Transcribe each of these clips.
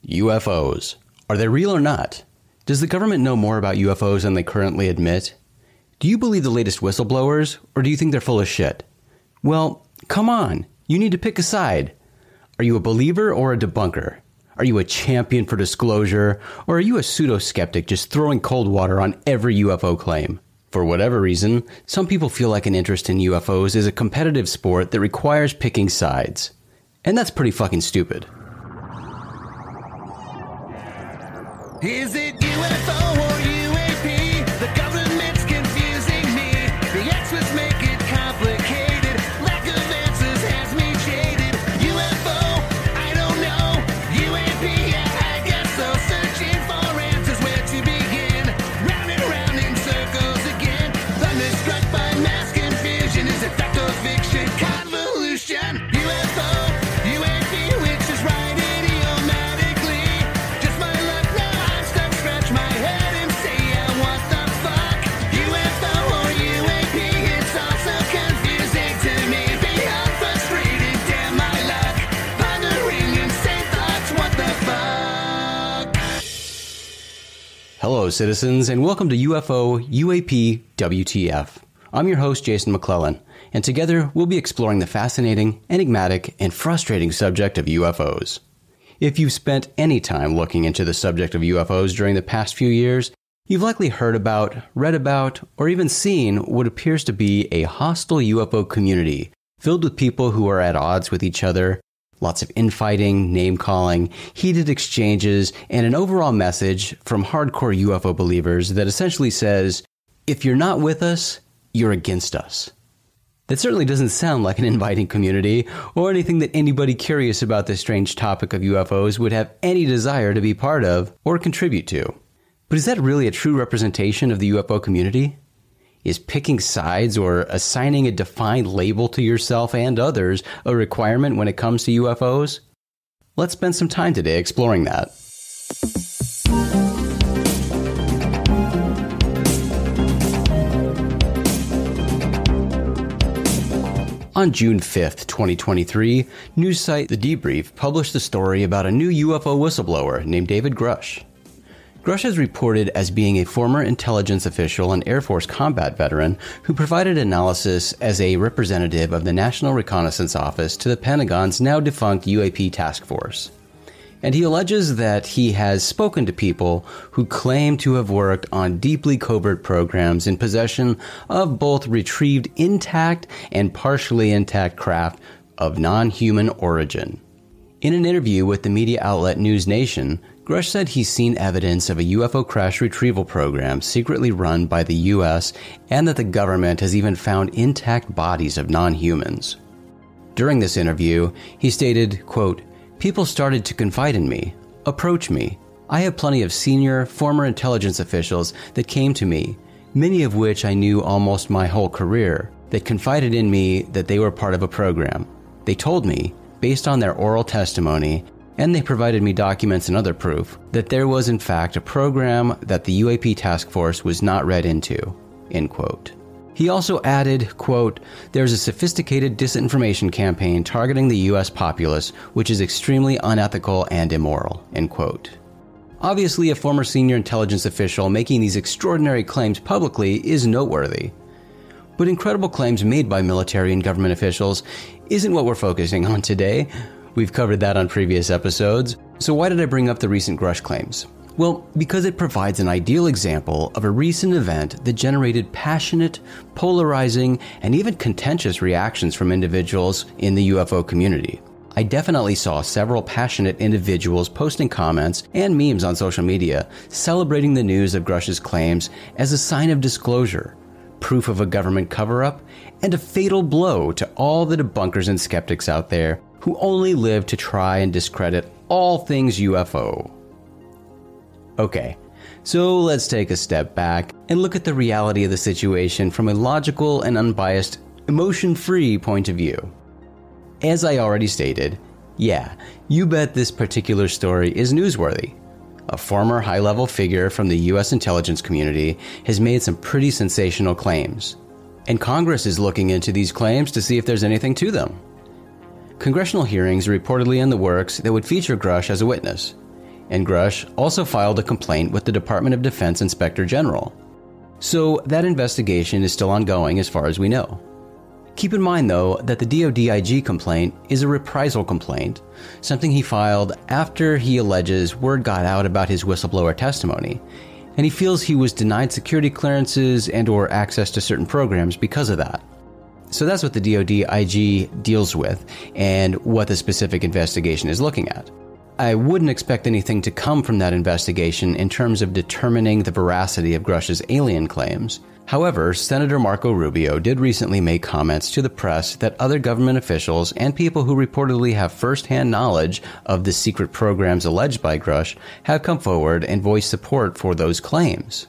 UFOs. Are they real or not? Does the government know more about UFOs than they currently admit? Do you believe the latest whistleblowers, or do you think they're full of shit? Well, come on. You need to pick a side. Are you a believer or a debunker? Are you a champion for disclosure, or are you a pseudo-skeptic just throwing cold water on every UFO claim? For whatever reason, some people feel like an interest in UFOs is a competitive sport that requires picking sides. And that's pretty fucking stupid. Is it UFO or UAP? The government's confusing me. The experts make it complicated. Lack of answers has me jaded. UFO, I don't know. UAP, yeah, I guess so. Searching for answers, where to begin. Round and round in circles again. Thunderstruck by mass confusion. Is it fact or fiction? Convolution. UFO, UAP, which is right idiomatically. Just my luck now. I'm stuck. Scratch my head and say, yeah, what the fuck? UFO or UAP? It's all so confusing to me. Beyond frustrated, damn my luck. Pondering insane thoughts. What the fuck? Hello, citizens, and welcome to UFO, UAP, WTF. I'm your host, Jason McClellan, and together we'll be exploring the fascinating, enigmatic, and frustrating subject of UFOs. If you've spent any time looking into the subject of UFOs during the past few years, you've likely heard about, read about, or even seen what appears to be a hostile UFO community filled with people who are at odds with each other, lots of infighting, name-calling, heated exchanges, and an overall message from hardcore UFO believers that essentially says, if you're not with us, you're against us. That certainly doesn't sound like an inviting community, or anything that anybody curious about this strange topic of UFOs would have any desire to be part of or contribute to. But is that really a true representation of the UFO community? Is picking sides or assigning a defined label to yourself and others a requirement when it comes to UFOs? Let's spend some time today exploring that. On June 5th, 2023, news site The Debrief published a story about a new UFO whistleblower named David Grush. Grush is reported as being a former intelligence official and Air Force combat veteran who provided analysis as a representative of the National Reconnaissance Office to the Pentagon's now-defunct UAP task force. And he alleges that he has spoken to people who claim to have worked on deeply covert programs in possession of both retrieved intact and partially intact craft of non-human origin. In an interview with the media outlet News Nation, Grush said he's seen evidence of a UFO crash retrieval program secretly run by the U.S. and that the government has even found intact bodies of non-humans. During this interview, he stated, quote, "People started to confide in me, approach me. I have plenty of senior, former intelligence officials that came to me, many of which I knew almost my whole career, that confided in me that they were part of a program. They told me, based on their oral testimony, and they provided me documents and other proof, that there was in fact a program that the UAP task force was not read into." End quote. He also added, quote, "There's a sophisticated disinformation campaign targeting the U.S. populace, which is extremely unethical and immoral," end quote. Obviously, a former senior intelligence official making these extraordinary claims publicly is noteworthy. But incredible claims made by military and government officials isn't what we're focusing on today. We've covered that on previous episodes. So why did I bring up the recent Grush claims? Well, because it provides an ideal example of a recent event that generated passionate, polarizing, and even contentious reactions from individuals in the UFO community. I definitely saw several passionate individuals posting comments and memes on social media celebrating the news of Grush's claims as a sign of disclosure, proof of a government cover-up, and a fatal blow to all the debunkers and skeptics out there who only live to try and discredit all things UFO. Okay, so let's take a step back and look at the reality of the situation from a logical and unbiased, emotion-free point of view. As I already stated, yeah, you bet this particular story is newsworthy. A former high-level figure from the U.S. intelligence community has made some pretty sensational claims, and Congress is looking into these claims to see if there's anything to them. Congressional hearings are reportedly in the works that would feature Grush as a witness. and Grush also filed a complaint with the Department of Defense Inspector General. So that investigation is still ongoing as far as we know. Keep in mind, though, that the DoD IG complaint is a reprisal complaint, something he filed after he alleges word got out about his whistleblower testimony, and he feels he was denied security clearances and/or access to certain programs because of that. So that's what the DoD IG deals with and what the specific investigation is looking at. I wouldn't expect anything to come from that investigation in terms of determining the veracity of Grush's alien claims. However, Senator Marco Rubio did recently make comments to the press that other government officials and people who reportedly have first-hand knowledge of the secret programs alleged by Grush have come forward and voiced support for those claims.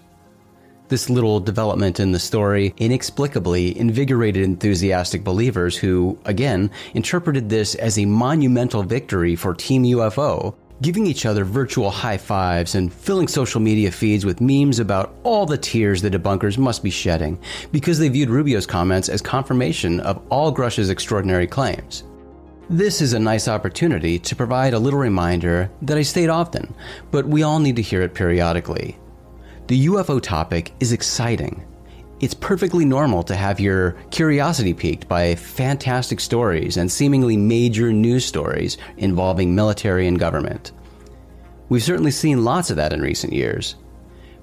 This little development in the story inexplicably invigorated enthusiastic believers who, again, interpreted this as a monumental victory for Team UFO, giving each other virtual high fives and filling social media feeds with memes about all the tears the debunkers must be shedding because they viewed Rubio's comments as confirmation of all Grush's extraordinary claims. This is a nice opportunity to provide a little reminder that I state often, but we all need to hear it periodically. The UFO topic is exciting. It's perfectly normal to have your curiosity piqued by fantastic stories and seemingly major news stories involving military and government. We've certainly seen lots of that in recent years.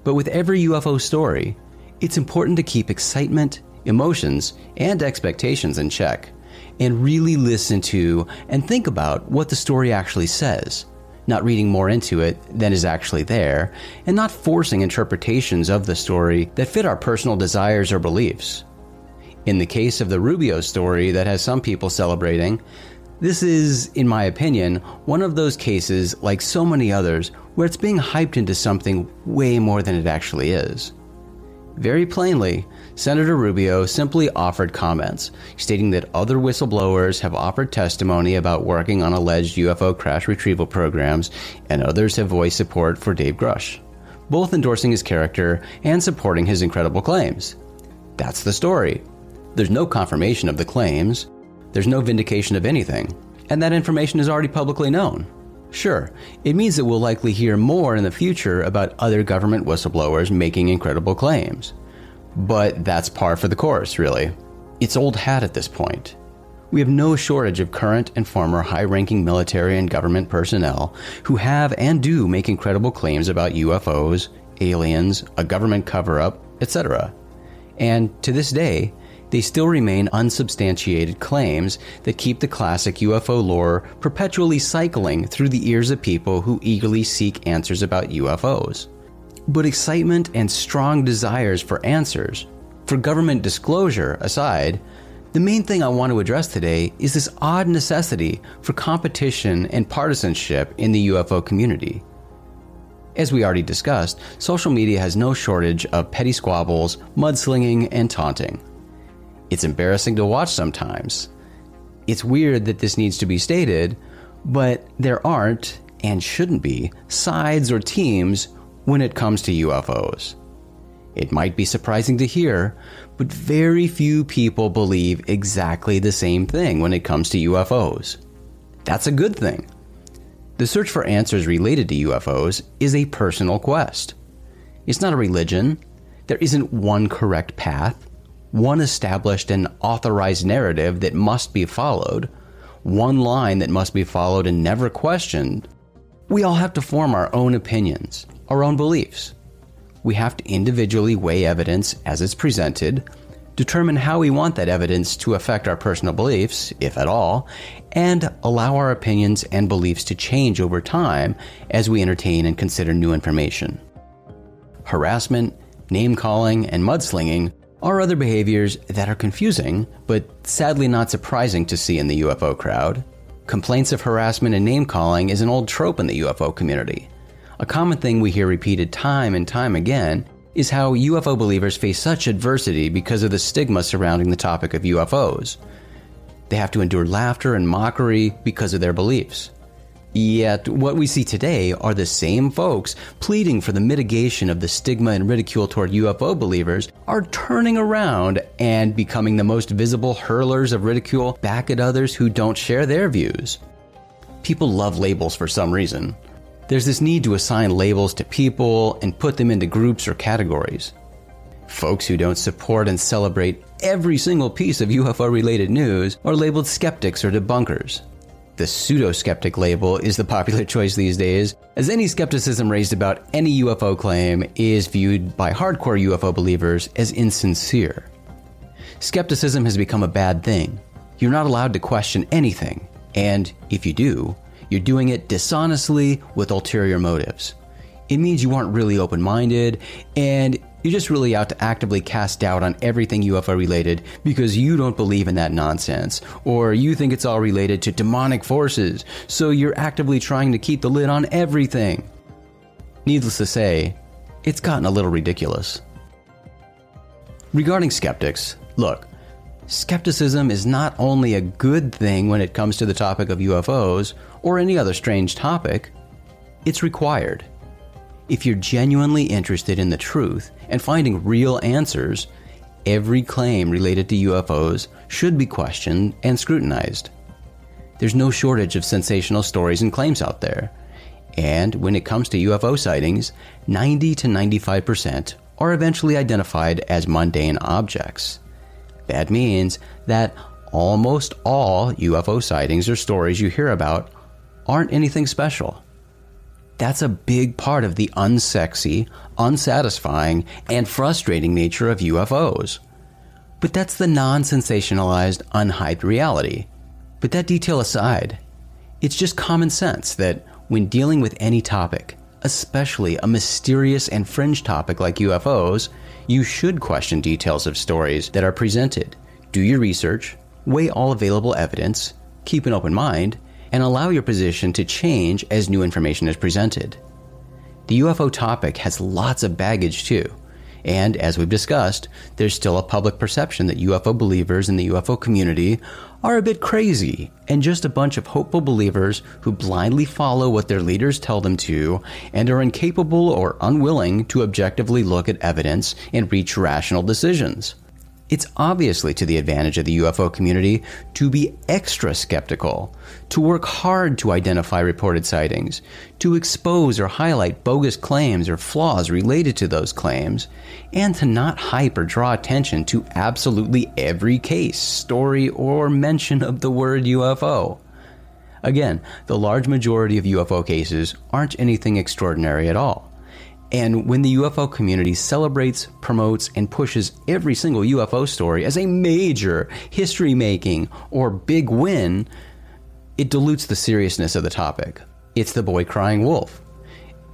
But with every UFO story, it's important to keep excitement, emotions, and expectations in check, and really listen to and think about what the story actually says, not reading more into it than is actually there, and not forcing interpretations of the story that fit our personal desires or beliefs. In the case of the Rubio story that has some people celebrating, this is, in my opinion, one of those cases, like so many others, where it's being hyped into something way more than it actually is. Very plainly, Senator Rubio simply offered comments, stating that other whistleblowers have offered testimony about working on alleged UFO crash retrieval programs, and others have voiced support for Dave Grush, both endorsing his character and supporting his incredible claims. That's the story. There's no confirmation of the claims, there's no vindication of anything, and that information is already publicly known. Sure, it means that we'll likely hear more in the future about other government whistleblowers making incredible claims. But that's par for the course, really. It's old hat at this point. We have no shortage of current and former high-ranking military and government personnel who have and do make incredible claims about UFOs, aliens, a government cover-up, etc. And to this day, they still remain unsubstantiated claims that keep the classic UFO lore perpetually cycling through the ears of people who eagerly seek answers about UFOs. But excitement and strong desires for answers, for government disclosure aside, the main thing I want to address today is this odd necessity for competition and partisanship in the UFO community. As we already discussed, social media has no shortage of petty squabbles, mudslinging, and taunting. It's embarrassing to watch sometimes. It's weird that this needs to be stated, but there aren't, and shouldn't be, sides or teams when it comes to UFOs. It might be surprising to hear, but very few people believe exactly the same thing when it comes to UFOs. That's a good thing. The search for answers related to UFOs is a personal quest. It's not a religion. There isn't one correct path, one established and authorized narrative that must be followed, one line that must be followed and never questioned. We all have to form our own opinions, our own beliefs. We have to individually weigh evidence as it's presented, determine how we want that evidence to affect our personal beliefs, if at all, and allow our opinions and beliefs to change over time as we entertain and consider new information. Harassment, name-calling, and mudslinging are other behaviors that are confusing, but sadly not surprising to see in the UFO crowd. Complaints of harassment and name-calling is an old trope in the UFO community. A common thing we hear repeated time and time again is how UFO believers face such adversity because of the stigma surrounding the topic of UFOs. They have to endure laughter and mockery because of their beliefs. Yet, what we see today are the same folks pleading for the mitigation of the stigma and ridicule toward UFO believers are turning around and becoming the most visible hurlers of ridicule back at others who don't share their views. People love labels for some reason. There's this need to assign labels to people and put them into groups or categories. Folks who don't support and celebrate every single piece of UFO-related news are labeled skeptics or debunkers. The pseudo-skeptic label is the popular choice these days, as any skepticism raised about any UFO claim is viewed by hardcore UFO believers as insincere. Skepticism has become a bad thing. You're not allowed to question anything, and if you do, you're doing it dishonestly with ulterior motives. It means you aren't really open-minded, and you're just really out to actively cast doubt on everything UFO related because you don't believe in that nonsense, or you think it's all related to demonic forces, so you're actively trying to keep the lid on everything. Needless to say, it's gotten a little ridiculous. Regarding skeptics, look, skepticism is not only a good thing when it comes to the topic of UFOs or any other strange topic, it's required. If you're genuinely interested in the truth and finding real answers, every claim related to UFOs should be questioned and scrutinized. There's no shortage of sensational stories and claims out there, and when it comes to UFO sightings, 90 to 95% are eventually identified as mundane objects. That means that almost all UFO sightings or stories you hear about aren't anything special. That's a big part of the unsexy, unsatisfying, and frustrating nature of UFOs. But that's the non-sensationalized, unhyped reality. But that detail aside, it's just common sense that when dealing with any topic, especially a mysterious and fringe topic like UFOs, you should question details of stories that are presented. Do your research, weigh all available evidence, keep an open mind, and allow your position to change as new information is presented. The UFO topic has lots of baggage too, and as we've discussed, there's still a public perception that UFO believers in the UFO community are a bit crazy and just a bunch of hopeful believers who blindly follow what their leaders tell them to and are incapable or unwilling to objectively look at evidence and reach rational decisions. It's obviously to the advantage of the UFO community to be extra skeptical, to work hard to identify reported sightings, to expose or highlight bogus claims or flaws related to those claims, and to not hype or draw attention to absolutely every case, story, or mention of the word UFO. Again, the large majority of UFO cases aren't anything extraordinary at all. And when the UFO community celebrates, promotes, and pushes every single UFO story as a major history-making or big win, it dilutes the seriousness of the topic. It's the boy crying wolf.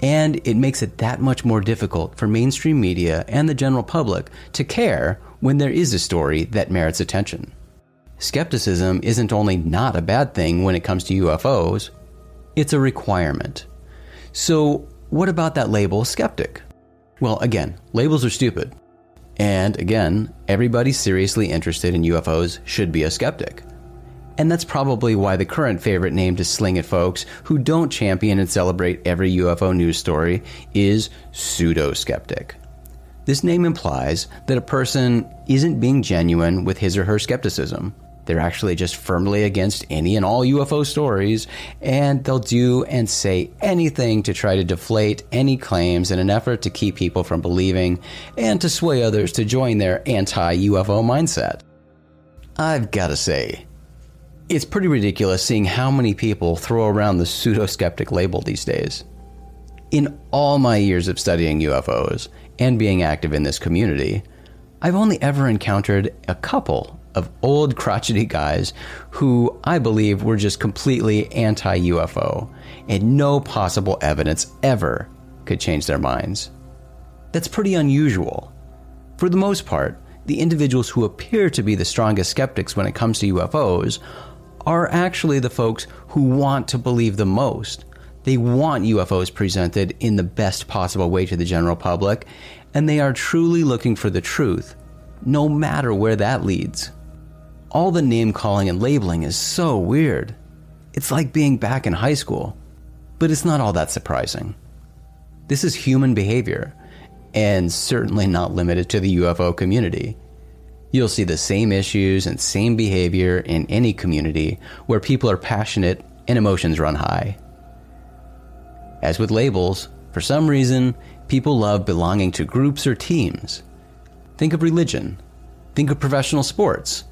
And it makes it that much more difficult for mainstream media and the general public to care when there is a story that merits attention. Skepticism isn't only not a bad thing when it comes to UFOs, it's a requirement. So, what about that label skeptic? Well, again, labels are stupid. And again, everybody seriously interested in UFOs should be a skeptic. And that's probably why the current favorite name to sling at folks who don't champion and celebrate every UFO news story is pseudo-skeptic. This name implies that a person isn't being genuine with his or her skepticism. They're actually just firmly against any and all UFO stories, and they'll do and say anything to try to deflate any claims in an effort to keep people from believing and to sway others to join their anti-UFO mindset. I've got to say, it's pretty ridiculous seeing how many people throw around the pseudo-skeptic label these days. In all my years of studying UFOs and being active in this community, I've only ever encountered a couple of old crotchety guys who I believe were just completely anti-UFO, and no possible evidence ever could change their minds. That's pretty unusual. For the most part, the individuals who appear to be the strongest skeptics when it comes to UFOs are actually the folks who want to believe the most. They want UFOs presented in the best possible way to the general public, and they are truly looking for the truth, no matter where that leads. All the name-calling and labeling is so weird. It's like being back in high school. But it's not all that surprising. This is human behavior, and certainly not limited to the UFO community. You'll see the same issues and same behavior in any community where people are passionate and emotions run high. As with labels, for some reason, people love belonging to groups or teams. Think of religion. Think of professional sports.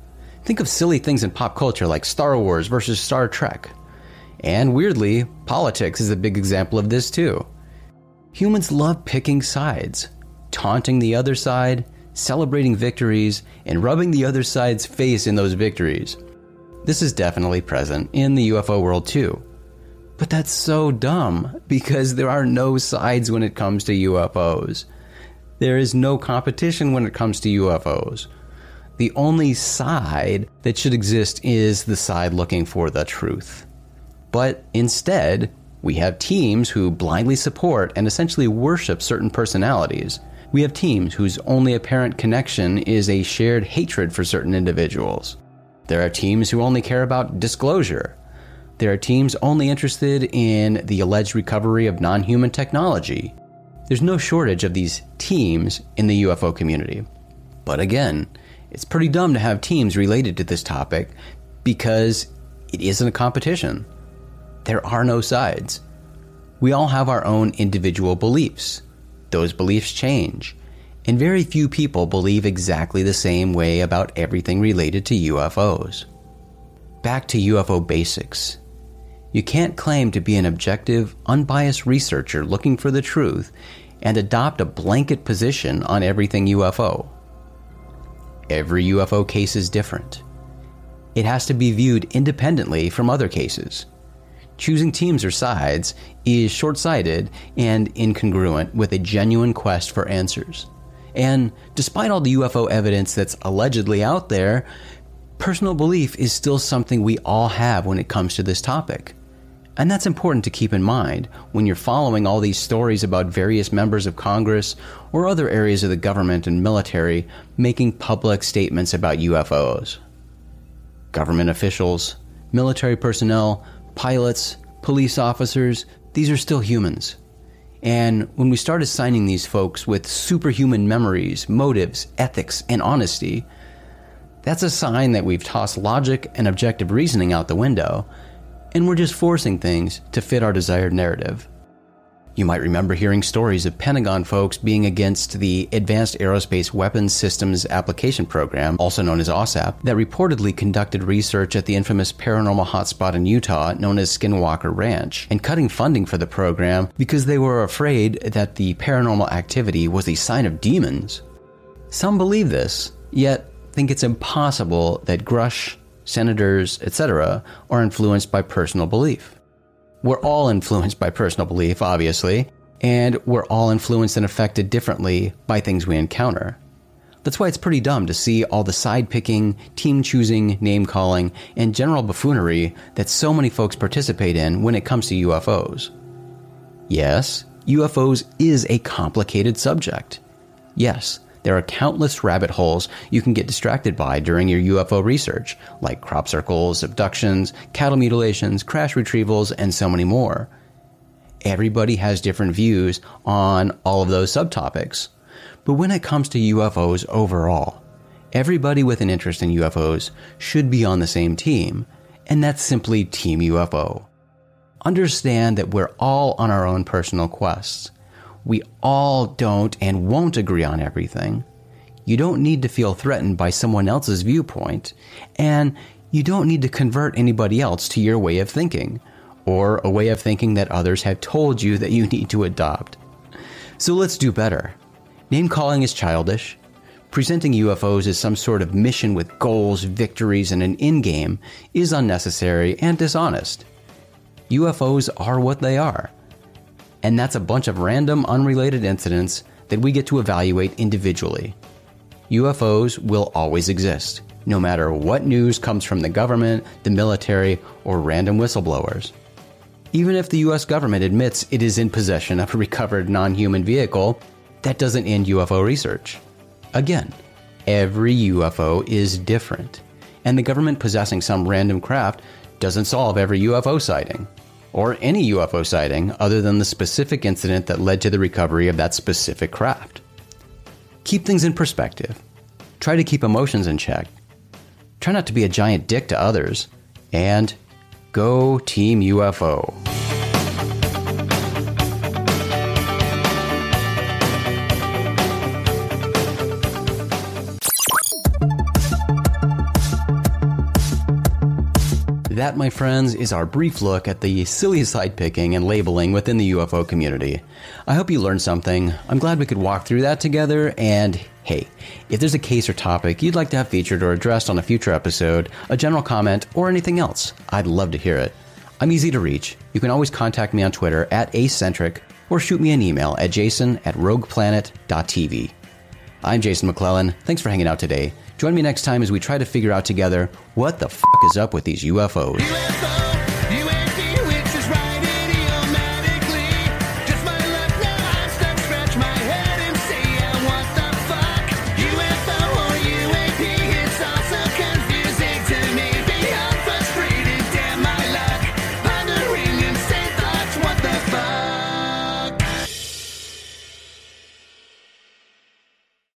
Think of silly things in pop culture like Star Wars versus Star Trek. And weirdly, politics is a big example of this too. Humans love picking sides, taunting the other side, celebrating victories, and rubbing the other side's face in those victories. This is definitely present in the UFO world too. But that's so dumb, because there are no sides when it comes to UFOs. There is no competition when it comes to UFOs. The only side that should exist is the side looking for the truth. But instead, we have teams who blindly support and essentially worship certain personalities. We have teams whose only apparent connection is a shared hatred for certain individuals. There are teams who only care about disclosure. There are teams only interested in the alleged recovery of non-human technology. There's no shortage of these teams in the UFO community. But again, it's pretty dumb to have teams related to this topic because it isn't a competition. There are no sides. We all have our own individual beliefs. Those beliefs change, and very few people believe exactly the same way about everything related to UFOs. Back to UFO basics. You can't claim to be an objective, unbiased researcher looking for the truth and adopt a blanket position on everything UFO. Every UFO case is different. It has to be viewed independently from other cases. Choosing teams or sides is short-sighted and incongruent with a genuine quest for answers. And despite all the UFO evidence that's allegedly out there, personal belief is still something we all have when it comes to this topic. And that's important to keep in mind when you're following all these stories about various members of Congress or other areas of the government and military making public statements about UFOs. Government officials, military personnel, pilots, police officers, these are still humans. And when we start assigning these folks with superhuman memories, motives, ethics, and honesty, that's a sign that we've tossed logic and objective reasoning out the window, and we're just forcing things to fit our desired narrative. You might remember hearing stories of Pentagon folks being against the Advanced Aerospace Weapons Systems Application Program, also known as OSAP, that reportedly conducted research at the infamous paranormal hotspot in Utah known as Skinwalker Ranch, and cutting funding for the program because they were afraid that the paranormal activity was a sign of demons. Some believe this, yet think it's impossible that Grush, senators, etc. are influenced by personal belief. We're all influenced by personal belief, obviously, and we're all influenced and affected differently by things we encounter. That's why it's pretty dumb to see all the side-picking, team-choosing, name-calling, and general buffoonery that so many folks participate in when it comes to UFOs. Yes, UFOs is a complicated subject. Yes, there are countless rabbit holes you can get distracted by during your UFO research, like crop circles, abductions, cattle mutilations, crash retrievals, and so many more. Everybody has different views on all of those subtopics. But when it comes to UFOs overall, everybody with an interest in UFOs should be on the same team, and that's simply Team UFO. Understand that we're all on our own personal quests. We all don't and won't agree on everything. You don't need to feel threatened by someone else's viewpoint, and you don't need to convert anybody else to your way of thinking, or a way of thinking that others have told you that you need to adopt. So let's do better. Name-calling is childish. Presenting UFOs as some sort of mission with goals, victories, and an endgame is unnecessary and dishonest. UFOs are what they are. And that's a bunch of random, unrelated incidents that we get to evaluate individually. UFOs will always exist, no matter what news comes from the government, the military, or random whistleblowers. Even if the US government admits it is in possession of a recovered non-human vehicle, that doesn't end UFO research. Again, every UFO is different, and the government possessing some random craft doesn't solve every UFO sighting, or any UFO sighting other than the specific incident that led to the recovery of that specific craft. Keep things in perspective. Try to keep emotions in check. Try not to be a giant dick to others. And go Team UFO. That, my friends, is our brief look at the silly side picking and labeling within the UFO community. I hope you learned something. I'm glad we could walk through that together, and hey, if there's a case or topic you'd like to have featured or addressed on a future episode, a general comment, or anything else, I'd love to hear it. I'm easy to reach. You can always contact me on Twitter at acentric, or shoot me an email at jason@rogueplanet.tv. I'm Jason McClellan. Thanks for hanging out today. Join me next time as we try to figure out together what the f*** is up with these UFOs. UFO.